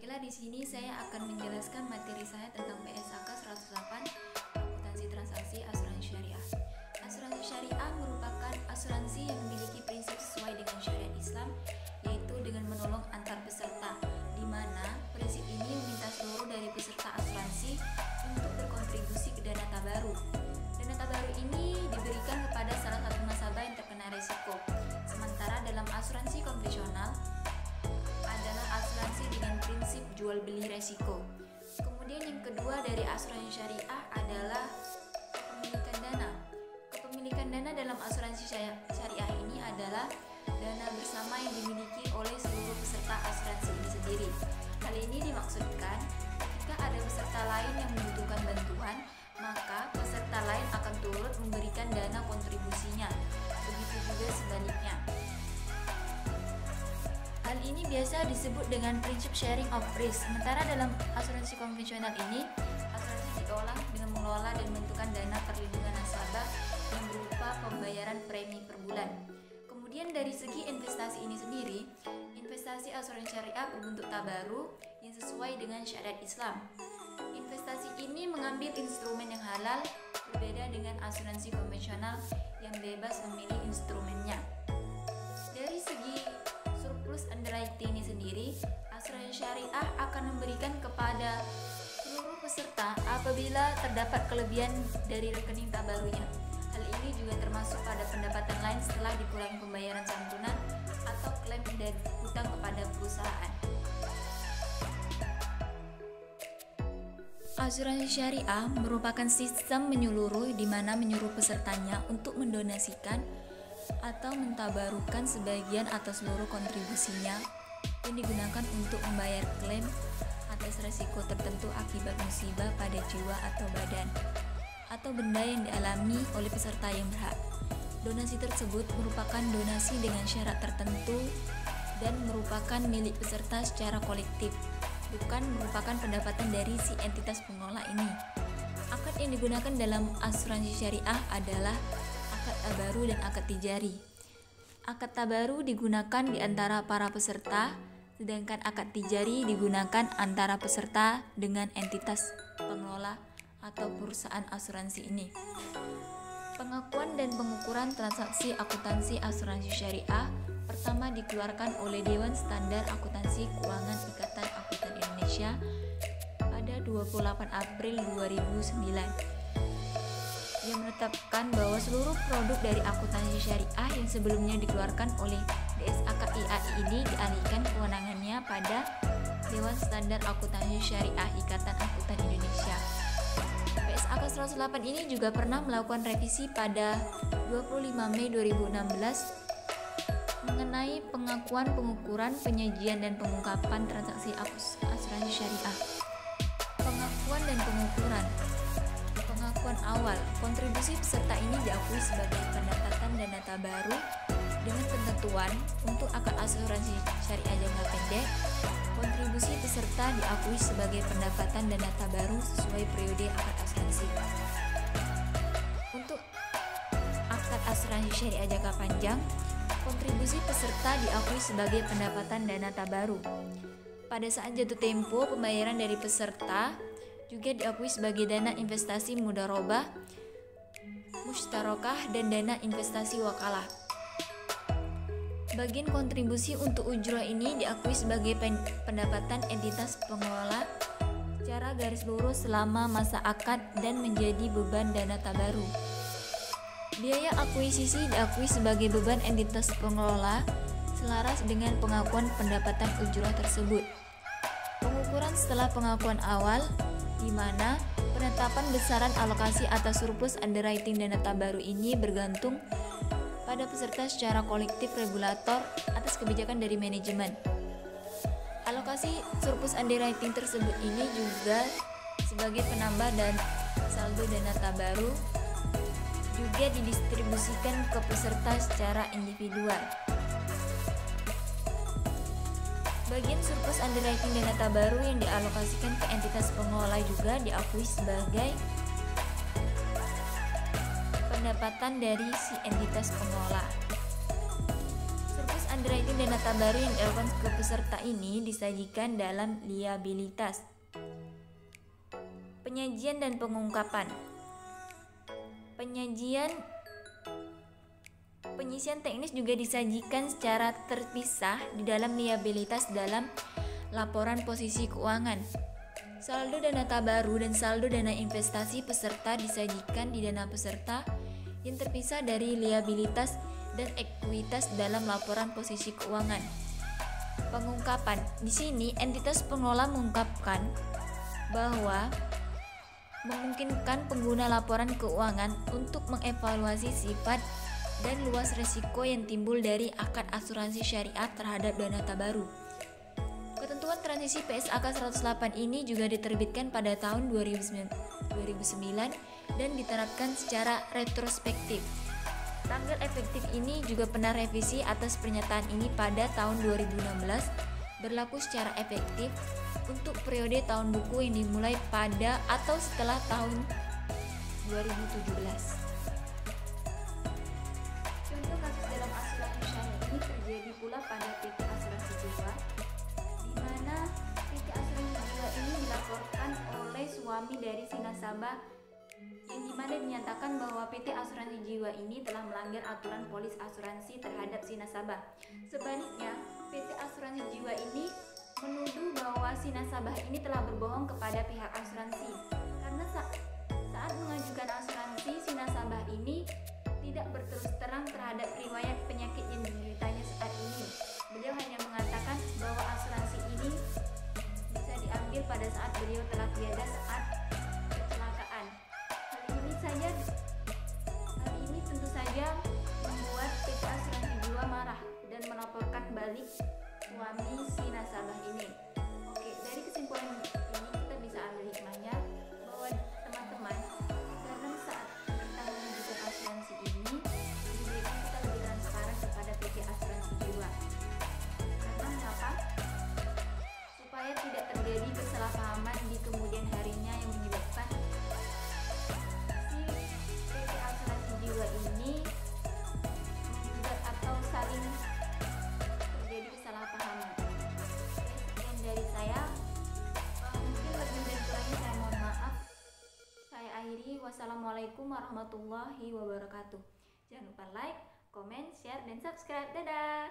Baiklah, di sini saya akan menjelaskan materi saya tentang PSAK 108, akuntansi transaksi asuransi syariah. Asuransi syariah merupakan asuransi yang memiliki prinsip sesuai dengan syariat Islam, yaitu dengan menolong antar peserta, di mana prinsip ini meminta seluruh dari peserta asuransi untuk berkontribusi ke dana tabaru. Dana tabaru ini diberikan kepada salah satu nasabah yang terkena risiko. Sementara dalam asuransi konvensional adalah asuransi dengan prinsip jual beli resiko. Kemudian yang kedua dari asuransi syariah adalah kepemilikan dana. Kepemilikan dana dalam asuransi syariah ini adalah dana bersama yang dimiliki oleh seluruh peserta asuransi ini sendiri. Hal ini dimaksudkan jika ada peserta lain yang membutuhkan bantuan, maka peserta lain akan turut memberikan dana kontribusinya. Begitu juga sebaliknya. Hal ini biasa disebut dengan prinsip sharing of risk. Sementara dalam asuransi konvensional ini, asuransi diolah dengan mengelola dan menentukan dana perlindungan nasabah yang berupa pembayaran premi per bulan. Kemudian dari segi investasi ini sendiri, investasi asuransi syariah berbentuk tabaru yang sesuai dengan syariat Islam. Investasi ini mengambil instrumen yang halal, berbeda dengan asuransi konvensional yang bebas memilih instrumennya. Dari segi surplus underwriting ini sendiri, asuransi syariah akan memberikan kepada seluruh peserta apabila terdapat kelebihan dari rekening tabarunya. Hal ini juga termasuk pada pendapatan lain setelah dikurangi pembayaran santunan atau klaim dari hutang kepada perusahaan. Asuransi syariah merupakan sistem menyeluruh di mana menyuruh pesertanya untuk mendonasikan atau mentabarukan sebagian atau seluruh kontribusinya yang digunakan untuk membayar klaim atas resiko tertentu akibat musibah pada jiwa atau badan atau benda yang dialami oleh peserta yang berhak. Donasi tersebut merupakan donasi dengan syarat tertentu dan merupakan milik peserta secara kolektif, bukan merupakan pendapatan dari si entitas pengelola ini. Akad yang digunakan dalam asuransi syariah adalah akad tabaru dan akad tijari. Akad tabaru digunakan di antara para peserta, sedangkan akad tijari digunakan antara peserta dengan entitas pengelola atau perusahaan asuransi ini. Pengakuan dan pengukuran transaksi akuntansi asuransi syariah pertama dikeluarkan oleh Dewan Standar Akuntansi Keuangan Ikatan Akuntan Indonesia pada 28 April 2009 yang menetapkan bahwa seluruh produk dari akuntansi syariah yang sebelumnya dikeluarkan oleh DSAKIAI ini dialihkan kewenangannya pada Dewan Standar Akuntansi Syariah Ikatan Akuntan Indonesia. PSAK 108 ini juga pernah melakukan revisi pada 25 Mei 2016 mengenai pengakuan, pengukuran, penyajian, dan pengungkapan transaksi asuransi syariah. Pengakuan dan pengukuran. Pengakuan awal, kontribusi peserta ini diakui sebagai pendapatan dana tabaru dengan ketentuan untuk akad asuransi syariah jangka pendek. Kontribusi peserta diakui sebagai pendapatan dana tabaru sesuai periode akad asuransi. Untuk akad asuransi syariah jangka panjang, kontribusi peserta diakui sebagai pendapatan dana tabaru. Pada saat jatuh tempo, pembayaran dari peserta juga diakui sebagai dana investasi mudharabah, mushtarakah, dan dana investasi wakalah. Bagian kontribusi untuk ujrah ini diakui sebagai pendapatan entitas pengelola secara garis lurus selama masa akad dan menjadi beban dana tabaru. Biaya akuisisi diakui sebagai beban entitas pengelola selaras dengan pengakuan pendapatan ujrah tersebut. Pengukuran setelah pengakuan awal, di mana penetapan besaran alokasi atas surplus underwriting dana tabaru ini bergantung pada peserta secara kolektif regulator atas kebijakan dari manajemen. Alokasi surplus underwriting tersebut ini juga sebagai penambah dan saldo dana tabaru juga didistribusikan ke peserta secara individual. Bagian surplus underwriting dana tabaru yang dialokasikan ke entitas pengelola juga diakui sebagai pendapatan dari si entitas pengelola. Surplus underwriting dan data baru yang dilakukan ke peserta ini disajikan dalam liabilitas. Penyajian dan pengungkapan. Penyisian teknis juga disajikan secara terpisah di dalam liabilitas dalam laporan posisi keuangan. Saldo dana baru dan saldo dana investasi peserta disajikan di dana peserta yang terpisah dari liabilitas dan ekuitas dalam laporan posisi keuangan. Pengungkapan. Di sini entitas pengelola mengungkapkan bahwa memungkinkan pengguna laporan keuangan untuk mengevaluasi sifat dan luas risiko yang timbul dari akad asuransi syariah terhadap dana baru. Ketentuan transisi PSAK 108 ini juga diterbitkan pada tahun 2009 dan diterapkan secara retrospektif. Tanggal efektif ini juga pernah revisi atas pernyataan ini pada tahun 2016, berlaku secara efektif untuk periode tahun buku yang dimulai pada atau setelah tahun 2017. Contoh kasus dalam asuransi syariah ini terjadi pula pada PT Asuransi Jiwa, di mana PT Asuransi Jiwa ini dilaporkan oleh suami dari si nasabah, yang dimana dinyatakan bahwa PT Asuransi Jiwa ini telah melanggar aturan polis asuransi terhadap si nasabah. Sebaliknya, PT Asuransi Jiwa ini menuduh bahwa si nasabah ini telah berbohong kepada pihak asuransi karena saat mengajukan asuransi, si nasabah ini tidak berterus terang terhadap riwayat penyakit yang dideritanya saat ini. Beliau hanya mengatakan bahwa asuransi ini bisa diambil pada saat beliau telah tiada saat kecelakaan. Hal ini tentu saja membuat PT Asuransi Jiwa marah dan melaporkan balik suami si nasabah ini. Oke, dari kesimpulan ini kita bisa ambil hikmahnya bahwa teman-teman, karena saat kita mengajukan asuransi ini, diberikan kita lebih transparan kepada PT Asuransi Jiwa. Karena mengapa? Supaya tidak terjadi kesalahpahaman di kemudian harinya yang menyebabkan si PT Asuransi Jiwa ini menggugat atau saling terjadi kesalahpahaman. Sekian dari saya. Mungkin lebih dan kurangnya saya mohon maaf. Saya akhiri. Wassalamualaikum warahmatullahi wabarakatuh. Jangan lupa like, comment, share, dan subscribe. Dadah.